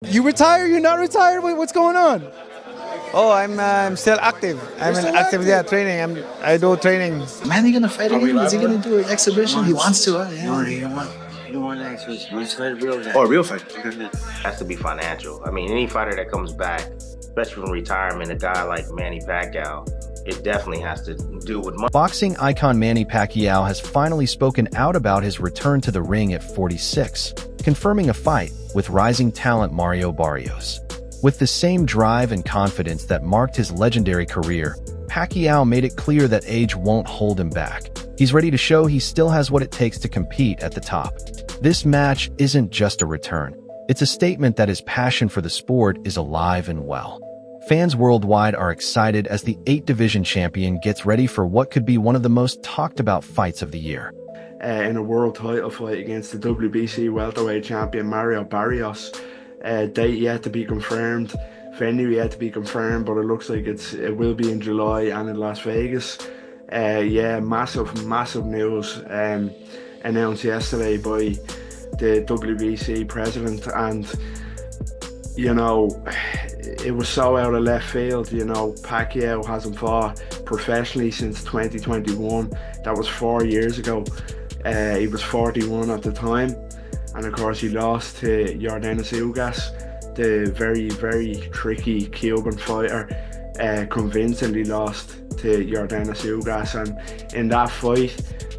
You retire? You're not retired? What's going on? Oh, I'm still active. I'm still in active, active? yeah, training. I do training. Manny gonna fight again? Is he gonna do an exhibition? He wants to, huh? You want an exhibition? You fight a real guy. Oh, a real fight. Has to be financial. I mean, any fighter that comes back, especially from retirement, a guy like Manny Pacquiao, it definitely has to do with money. Boxing icon Manny Pacquiao has finally spoken out about his return to the ring at 46, confirming a fight with rising talent Mario Barrios. With the same drive and confidence that marked his legendary career, Pacquiao made it clear that age won't hold him back. He's ready to show he still has what it takes to compete at the top. This match isn't just a return. It's a statement that his passion for the sport is alive and well. Fans worldwide are excited as the 8-division champion gets ready for what could be one of the most talked about fights of the year. In a world title fight against the WBC welterweight champion Mario Barrios. Date yet to be confirmed, venue yet to be confirmed, but it looks like it will be in July and in Las Vegas. Yeah, massive news announced yesterday by the WBC president, and you know, it was so out of left field. You know, Pacquiao hasn't fought professionally since 2021. That was 4 years ago. He was 41 at the time, and of course he lost to Yordenis Ugas, the very, very tricky Cuban fighter. Convincingly lost to Yordenis Ugas, and in that fight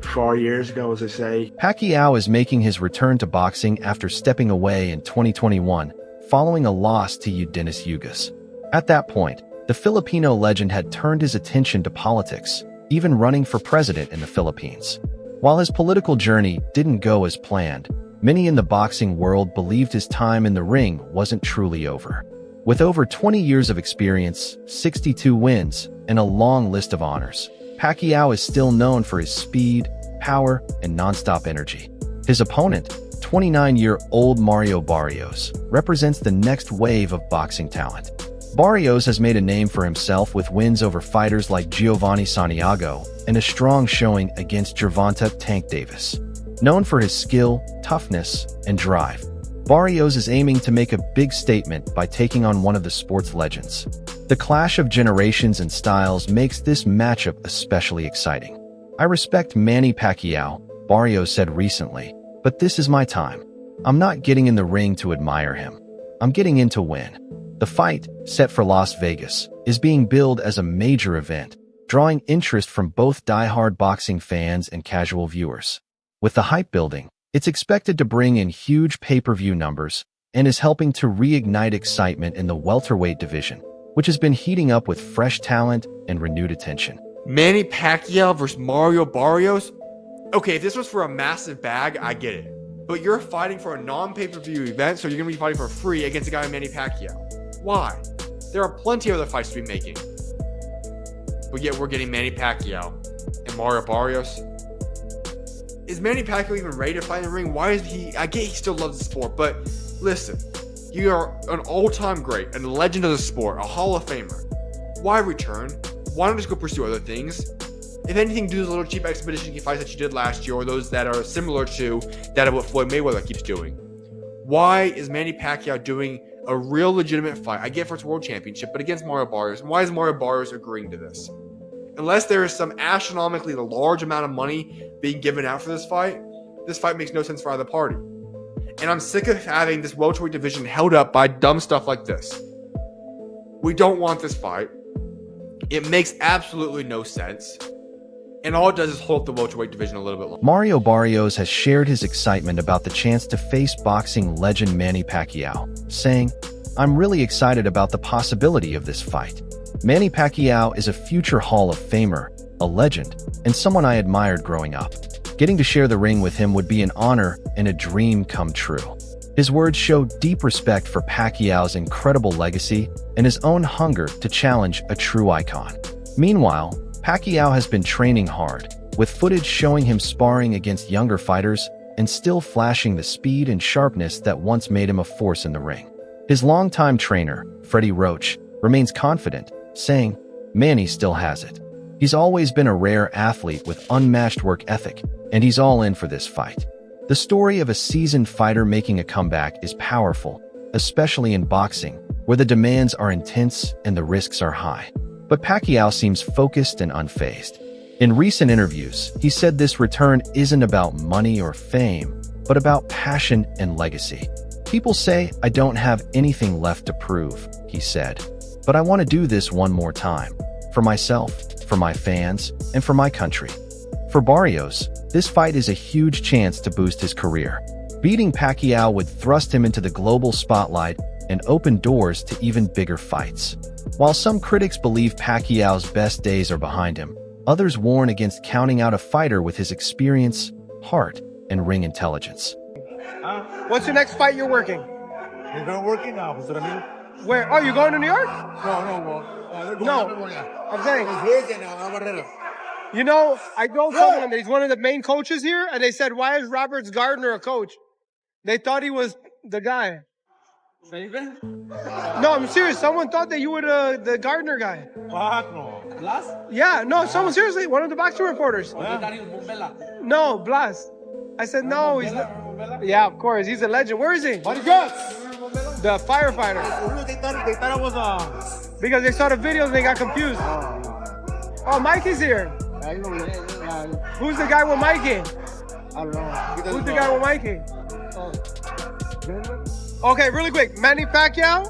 4 years ago, as I say. Pacquiao is making his return to boxing after stepping away in 2021, following a loss to Yordenis Ugas. At that point, the Filipino legend had turned his attention to politics, even running for president in the Philippines. While his political journey didn't go as planned, many in the boxing world believed his time in the ring wasn't truly over. With over 20 years of experience, 62 wins, and a long list of honors, Pacquiao is still known for his speed, power, and nonstop energy. His opponent, 29-year-old Mario Barrios, represents the next wave of boxing talent. Barrios has made a name for himself with wins over fighters like Giovanni Santiago and a strong showing against Gervonta Tank Davis. Known for his skill, toughness, and drive, Barrios is aiming to make a big statement by taking on one of the sport's legends. The clash of generations and styles makes this matchup especially exciting. "I respect Manny Pacquiao," Barrios said recently, "but this is my time. I'm not getting in the ring to admire him. I'm getting in to win." The fight, set for Las Vegas, is being billed as a major event, drawing interest from both die-hard boxing fans and casual viewers. With the hype building, it's expected to bring in huge pay-per-view numbers and is helping to reignite excitement in the welterweight division, which has been heating up with fresh talent and renewed attention. Manny Pacquiao versus Mario Barrios? Okay, if this was for a massive bag, I get it. But you're fighting for a non-pay-per-view event, so you're going to be fighting for free against a guy like Manny Pacquiao. Why? There are plenty of other fights to be making. But yet we're getting Manny Pacquiao and Mario Barrios. Is Manny Pacquiao even ready to fight in the ring? Why is he? I get he still loves the sport, but listen, you are an all-time great, and a legend of the sport, a Hall of Famer. Why return? Why not just go pursue other things? If anything, do those little cheap expedition fights that you did last year, or those that are similar to that of what Floyd Mayweather keeps doing. Why is Manny Pacquiao doing a real legitimate fight? I get for its world championship, but against Mario Barrios. And why is Mario Barrios agreeing to this? Unless there is some astronomically large amount of money being given out for this fight makes no sense for either party. And I'm sick of having this welterweight division held up by dumb stuff like this. We don't want this fight. It makes absolutely no sense. And all it does is hold up the welterweight division a little bit longer. Mario Barrios has shared his excitement about the chance to face boxing legend Manny Pacquiao, saying, "I'm really excited about the possibility of this fight. Manny Pacquiao is a future Hall of Famer, a legend, and someone I admired growing up. Getting to share the ring with him would be an honor and a dream come true." His words show deep respect for Pacquiao's incredible legacy and his own hunger to challenge a true icon. Meanwhile, Pacquiao has been training hard, with footage showing him sparring against younger fighters and still flashing the speed and sharpness that once made him a force in the ring. His longtime trainer, Freddie Roach, remains confident, saying, "Manny still has it. He's always been a rare athlete with unmatched work ethic, and he's all in for this fight." The story of a seasoned fighter making a comeback is powerful, especially in boxing, where the demands are intense and the risks are high. But Pacquiao seems focused and unfazed. In recent interviews, he said this return isn't about money or fame, but about passion and legacy. "People say I don't have anything left to prove," he said, "but I want to do this one more time. For myself, for my fans, and for my country." For Barrios, this fight is a huge chance to boost his career. Beating Pacquiao would thrust him into the global spotlight and open doors to even bigger fights. While some critics believe Pacquiao's best days are behind him, others warn against counting out a fighter with his experience, heart, and ring intelligence. What's your next fight you're working? You're going working now, Where? Oh, you going to New York? No. I'm saying. You know, I know someone that he's one of the main coaches here, and they said, "Why is Roberts Gardner a coach?" They thought he was the guy. No, I'm serious. Someone thought that you were the Gardner guy. Yeah, no, someone seriously, one of the boxing reporters. No, Blas. I said, no, he's not. Yeah, of course, he's a legend. Where is he? The firefighter. They thought it was Because they saw the videos and they got confused. Oh, Mikey's here. Who's the guy with Mikey? I don't know. Who's the guy with Mikey? Okay, really quick. Manny Pacquiao.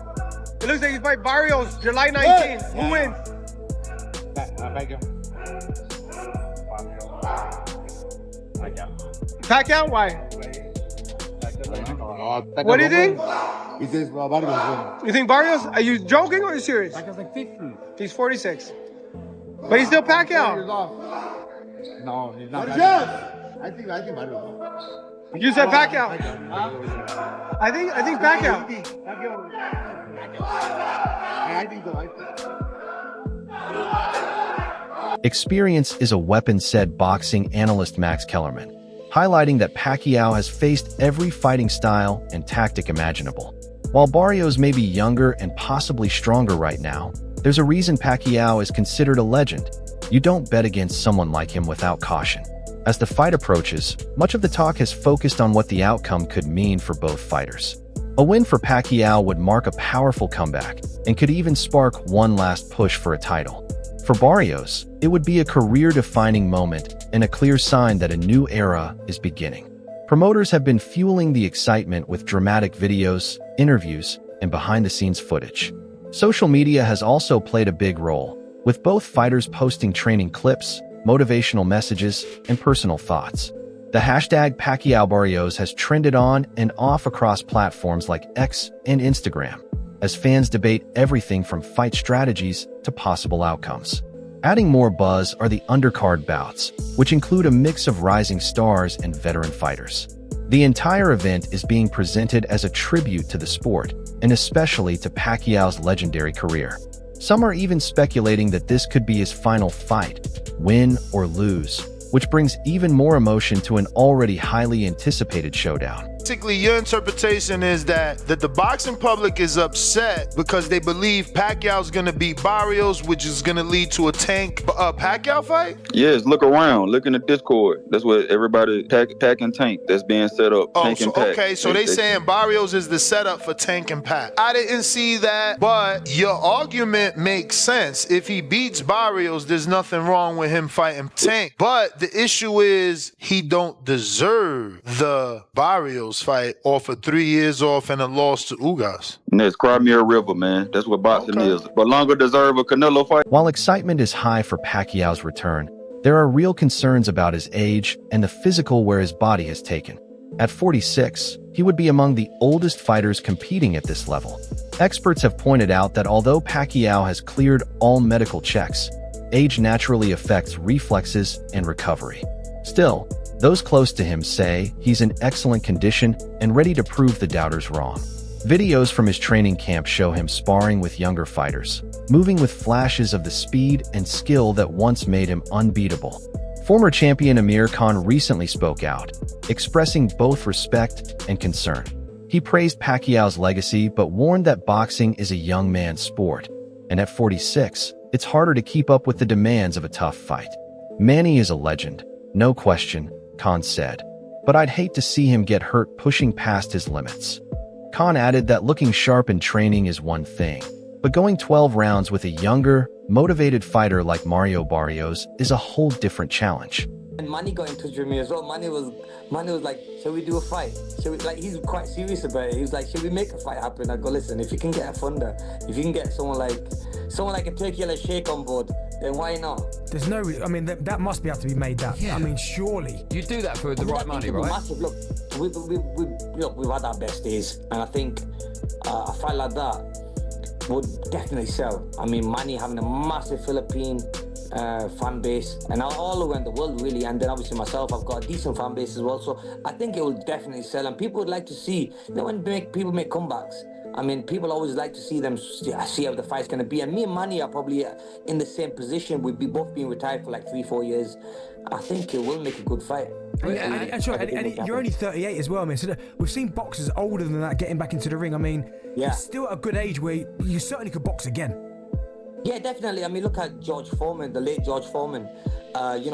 It looks like he's fight Barrios July 19th. Who wins? Pacquiao? Why? What do you think? He says Barrios. You think Barrios? Are you joking or are you serious? Pacquiao's like 50. He's 46. But he's still Pacquiao. No, he's not. I think Barrios. You said Pacquiao. I think Pacquiao. I think so. Experience is a weapon, said boxing analyst Max Kellerman, highlighting that Pacquiao has faced every fighting style and tactic imaginable. While Barrios may be younger and possibly stronger right now, there's a reason Pacquiao is considered a legend. You don't bet against someone like him without caution. As the fight approaches, much of the talk has focused on what the outcome could mean for both fighters. A win for Pacquiao would mark a powerful comeback and could even spark one last push for a title. For Barrios, it would be a career-defining moment and a clear sign that a new era is beginning. Promoters have been fueling the excitement with dramatic videos, interviews, and behind-the-scenes footage. Social media has also played a big role, with both fighters posting training clips, motivational messages, and personal thoughts. The hashtag Pacquiao Barrios has trended on and off across platforms like X and Instagram, as fans debate everything from fight strategies to possible outcomes. Adding more buzz are the undercard bouts, which include a mix of rising stars and veteran fighters. The entire event is being presented as a tribute to the sport, and especially to Pacquiao's legendary career. Some are even speculating that this could be his final fight, win or lose, which brings even more emotion to an already highly anticipated showdown. Basically, your interpretation is that the boxing public is upset because they believe Pacquiao's gonna beat Barrios, which is gonna lead to a Tank Pacquiao fight? Yes, look around. Look in the Discord. That's what everybody, Pac and Tank, that's being set up. Oh, Tank so, and Pac. okay, so they saying Barrios is the setup for Tank and Pac. I didn't see that, but your argument makes sense. If he beats Barrios, there's nothing wrong with him fighting Tank. But the issue is he don't deserve the Barrios fight off of 3 years off and a loss to Ugas. And that's Crimea River, man. That's what boxing is. But longer deserve a Canelo fight. While excitement is high for Pacquiao's return, there are real concerns about his age and the physical where his body has taken. At 46, he would be among the oldest fighters competing at this level. Experts have pointed out that although Pacquiao has cleared all medical checks, age naturally affects reflexes and recovery. Still, those close to him say he's in excellent condition and ready to prove the doubters wrong. Videos from his training camp show him sparring with younger fighters, moving with flashes of the speed and skill that once made him unbeatable. Former champion Amir Khan recently spoke out, expressing both respect and concern. He praised Pacquiao's legacy but warned that boxing is a young man's sport, and at 46, it's harder to keep up with the demands of a tough fight. Manny is a legend, no question, Khan said, but I'd hate to see him get hurt pushing past his limits. Khan added that looking sharp in training is one thing, but going 12 rounds with a younger, motivated fighter like Mario Barrios is a whole different challenge. And Manny got in touch with me as well. Manny was like, shall we do a fight? Shall we, like, he's quite serious about it. He was like, shall we make a fight happen? I go, listen, if you can get a funder, if you can get someone like a Turkey Sheikh on board, then why not? There's no, I mean, that must be able to be made that. Yeah. I mean, surely. You do that for the right money, right? Massive. Look, we've had our best days, and I think a fight like that would definitely sell. I mean, Manny having a massive Philippine fan base, and all around the world really, and then obviously myself, I've got a decent fan base as well, so I think it will definitely sell, and people would like to see, when people make comebacks, I mean, people always like to see them, see how the fight's going to be, and me and Manny are probably in the same position. We'd be both being retired for like 3-4 years. I think it will make a good fight. And you're only 38 as well, man. So we've seen boxers older than that getting back into the ring. I mean, it's still at a good age where you certainly could box again. Yeah, definitely. I mean, look at George Foreman, the late George Foreman.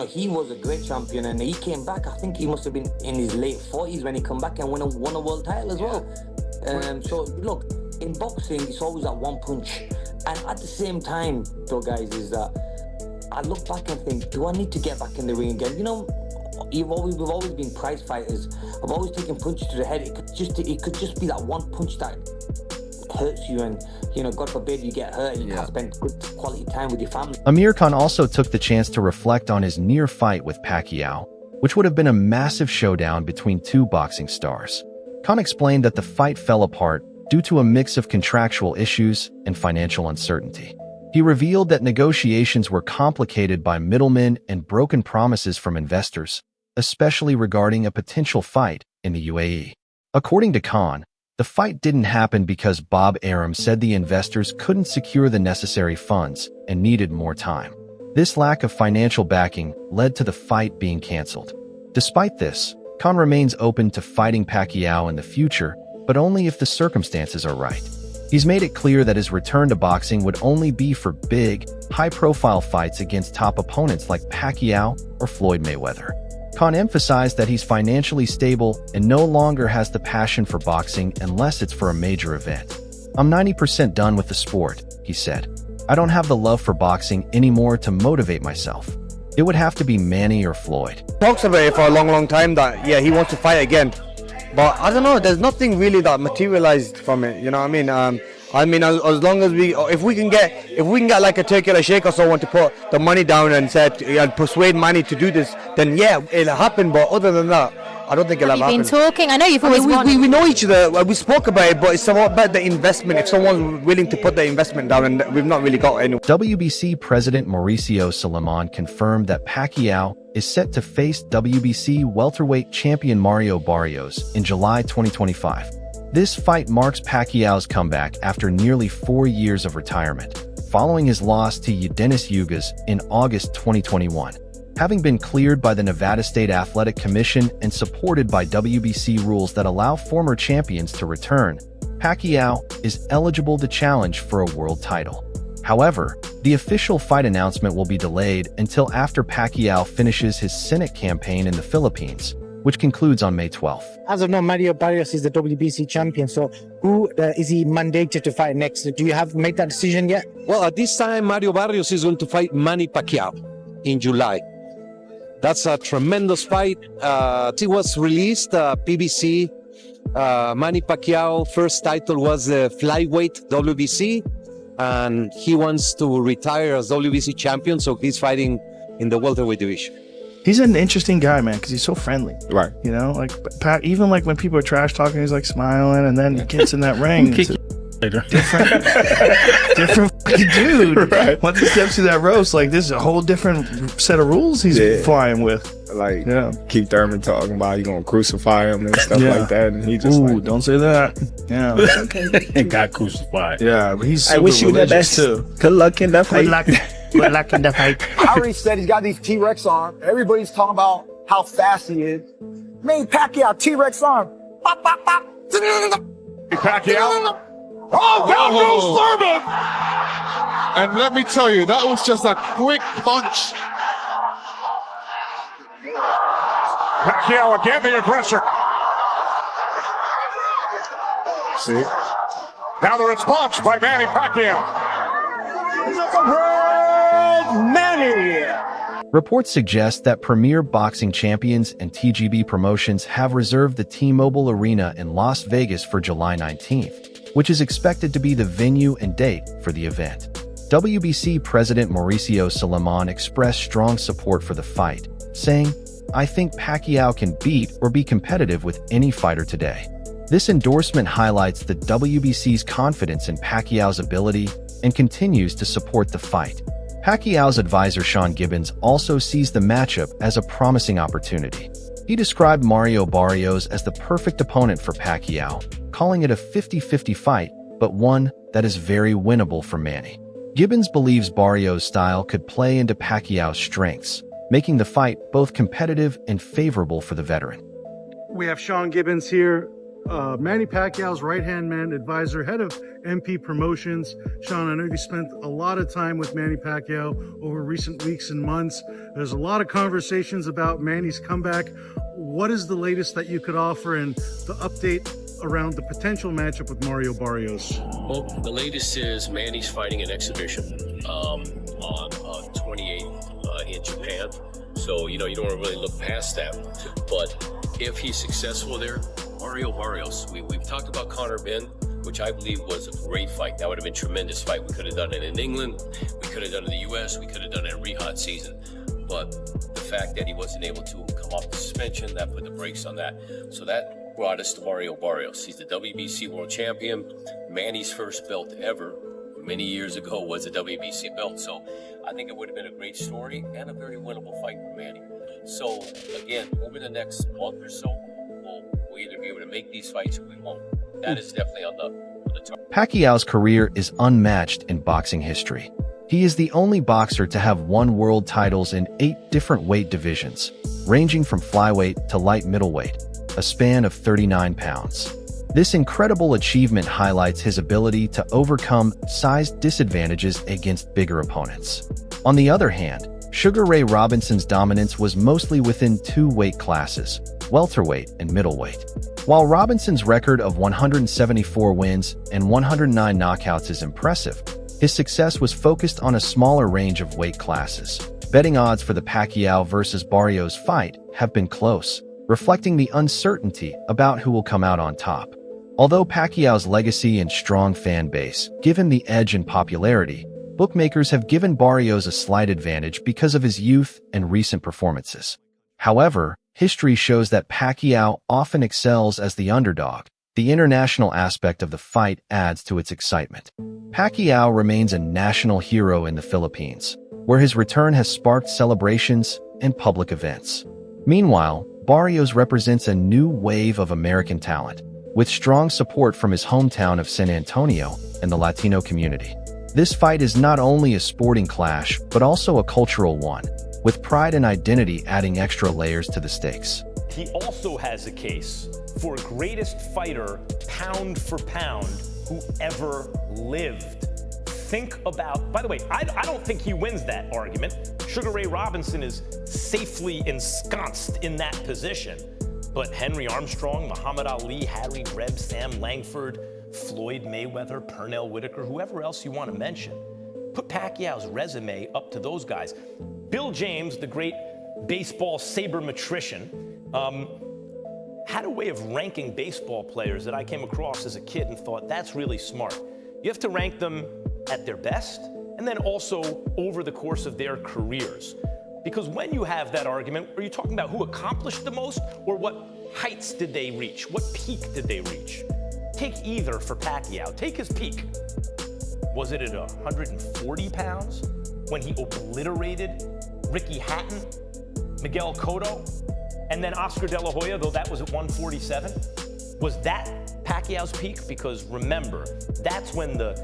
He was a great champion, and he came back. I think he must have been in his late 40s when he come back and won a world title as well. So look, in boxing, it's always that one punch. And at the same time, though, guys, is that I look back and think, do I need to get back in the ring again? You know, we've always been prize fighters. I've always taken punches to the head. It could just be that one punch that hurts you, and God forbid you get hurt and you can't spend good quality time with your family. Amir Khan also took the chance to reflect on his near fight with Pacquiao, which would have been a massive showdown between two boxing stars. Khan explained that the fight fell apart due to a mix of contractual issues and financial uncertainty. He revealed that negotiations were complicated by middlemen and broken promises from investors, especially regarding a potential fight in the UAE. According to Khan, the fight didn't happen because Bob Arum said the investors couldn't secure the necessary funds and needed more time. This lack of financial backing led to the fight being canceled. Despite this, Khan remains open to fighting Pacquiao in the future, but only if the circumstances are right. He's made it clear that his return to boxing would only be for big, high-profile fights against top opponents like Pacquiao or Floyd Mayweather. Khan emphasized that he's financially stable and no longer has the passion for boxing unless it's for a major event. "I'm 90% done with the sport," he said. "I don't have the love for boxing anymore to motivate myself. It would have to be Manny or Floyd." Talks about it for a long time that, he wants to fight again. But I don't know, there's nothing really that materialized from it, you know what I mean? As long as if we can get like a Turkey Sheikh or someone to put the money down and persuade Manny to do this, then it'll happen. But other than that, I don't think it'll happen. You've been talking. I know you've always wanted. We know each other. We spoke about it, but it's about the investment. If someone's willing to put the investment down, and we've not really got any. WBC President Mauricio Suleiman confirmed that Pacquiao is set to face WBC welterweight champion Mario Barrios in July 2025. This fight marks Pacquiao's comeback after nearly 4 years of retirement, following his loss to Dennis Yugas in August 2021. Having been cleared by the Nevada State Athletic Commission and supported by WBC rules that allow former champions to return, Pacquiao is eligible to challenge for a world title. However, the official fight announcement will be delayed until after Pacquiao finishes his Senate campaign in the Philippines, which concludes on May 12th. As of now, Mario Barrios is the WBC champion. So who is he mandated to fight next? Do you have made that decision yet? Well, at this time, Mario Barrios is going to fight Manny Pacquiao in July. That's a tremendous fight. It was released, PBC. Manny Pacquiao first title was the flyweight WBC, and he wants to retire as WBC champion, so he's fighting in the welterweight division. He's an interesting guy, man, because he's so friendly. Right. You know, like even like when people are trash talking, he's like smiling, and then he gets in that ring. It's a different fucking dude. Right. Once he steps through that roast, like this is a whole different set of rules he's flying with. Like Keith Thurman talking about you gonna crucify him and stuff like that, and he just don't say that. Yeah, okay. And got crucified. Yeah, but he's. I wish you the best too. Good luck in that fight. Good luck in the fight. I already said he's got these T-Rex arms. Everybody's talking about how fast he is. Manny Pacquiao, T-Rex arm. Pop, pop, pop. Pacquiao. Oh, down goes Thurman! And let me tell you, that was just a quick punch. Pacquiao again, the aggressor. See? Now the response by Manny Pacquiao. Manny! Reports suggest that Premier Boxing Champions and TGB Promotions have reserved the T-Mobile Arena in Las Vegas for July 19th, which is expected to be the venue and date for the event. WBC President Mauricio Suleiman expressed strong support for the fight, saying, "I think Pacquiao can beat or be competitive with any fighter today." This endorsement highlights the WBC's confidence in Pacquiao's ability and continues to support the fight. Pacquiao's advisor Sean Gibbons also sees the matchup as a promising opportunity. He described Mario Barrios as the perfect opponent for Pacquiao, calling it a 50-50 fight, but one that is very winnable for Manny. Gibbons believes Barrios' style could play into Pacquiao's strengths, making the fight both competitive and favorable for the veteran. We have Sean Gibbons here, Manny Pacquiao's right-hand man, advisor, head of MP Promotions. Sean, I know you spent a lot of time with Manny Pacquiao over recent weeks and months. There's a lot of conversations about Manny's comeback. What is the latest that you could offer and the update around the potential matchup with Mario Barrios? Well, the latest is Manny's fighting an exhibition on 28th in Japan. So, you don't want to really look past that. But if he's successful there, Mario Barrios, we've talked about Conor Benn, which I believe was a great fight. That would have been a tremendous fight. We could have done it in England. We could have done it in the U.S. We could have done it in Riyadh season. But the fact that he wasn't able to come off the suspension, that put the brakes on that. So that brought us to Mario Barrios. He's the WBC world champion. Manny's first belt ever many years ago was a WBC belt. So I think it would have been a great story and a very winnable fight for Manny. So again, over the next month or so, we'll either be able to make these fights or we won't. That is definitely on the target. Pacquiao's career is unmatched in boxing history. He is the only boxer to have won world titles in 8 different weight divisions, ranging from flyweight to light middleweight, a span of 39 pounds. This incredible achievement highlights his ability to overcome size disadvantages against bigger opponents. On the other hand, Sugar Ray Robinson's dominance was mostly within 2 weight classes, welterweight and middleweight. While Robinson's record of 174 wins and 109 knockouts is impressive, his success was focused on a smaller range of weight classes. Betting odds for the Pacquiao versus Barrios fight have been close, reflecting the uncertainty about who will come out on top. Although Pacquiao's legacy and strong fan base give him the edge in popularity, bookmakers have given Barrios a slight advantage because of his youth and recent performances. However, history shows that Pacquiao often excels as the underdog. The international aspect of the fight adds to its excitement. Pacquiao remains a national hero in the Philippines, where his return has sparked celebrations and public events. Meanwhile, Barrios represents a new wave of American talent, with strong support from his hometown of San Antonio and the Latino community. This fight is not only a sporting clash, but also a cultural one, with pride and identity adding extra layers to the stakes. He also has a case for greatest fighter, pound for pound, who ever lived. Think about, by the way, I don't think he wins that argument. Sugar Ray Robinson is safely ensconced in that position. But Henry Armstrong, Muhammad Ali, Harry Reb, Sam Langford, Floyd Mayweather, Pernell Whitaker, whoever else you want to mention, put Pacquiao's resume up to those guys. Bill James, the great baseball sabermetrician, had a way of ranking baseball players that I came across as a kid and thought, that's really smart. You have to rank them at their best and then also over the course of their careers. Because when you have that argument, are you talking about who accomplished the most or what heights did they reach? What peak did they reach? Take either for Pacquiao. Take his peak. Was it at 140 pounds when he obliterated Ricky Hatton, Miguel Cotto, and then Oscar De La Hoya, though that was at 147? Was that Pacquiao's peak? Because remember, that's when the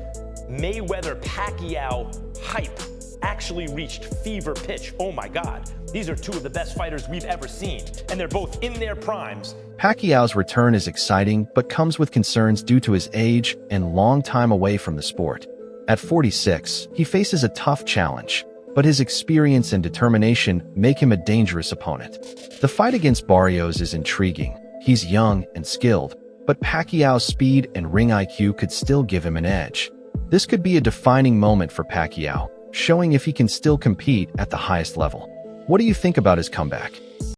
Mayweather-Pacquiao hype actually reached fever pitch. Oh my God, these are 2 of the best fighters we've ever seen, and they're both in their primes. Pacquiao's return is exciting, but comes with concerns due to his age and long time away from the sport. At 46, he faces a tough challenge, but his experience and determination make him a dangerous opponent. The fight against Barrios is intriguing. He's young and skilled, but Pacquiao's speed and ring IQ could still give him an edge. This could be a defining moment for Pacquiao, showing if he can still compete at the highest level. What do you think about his comeback?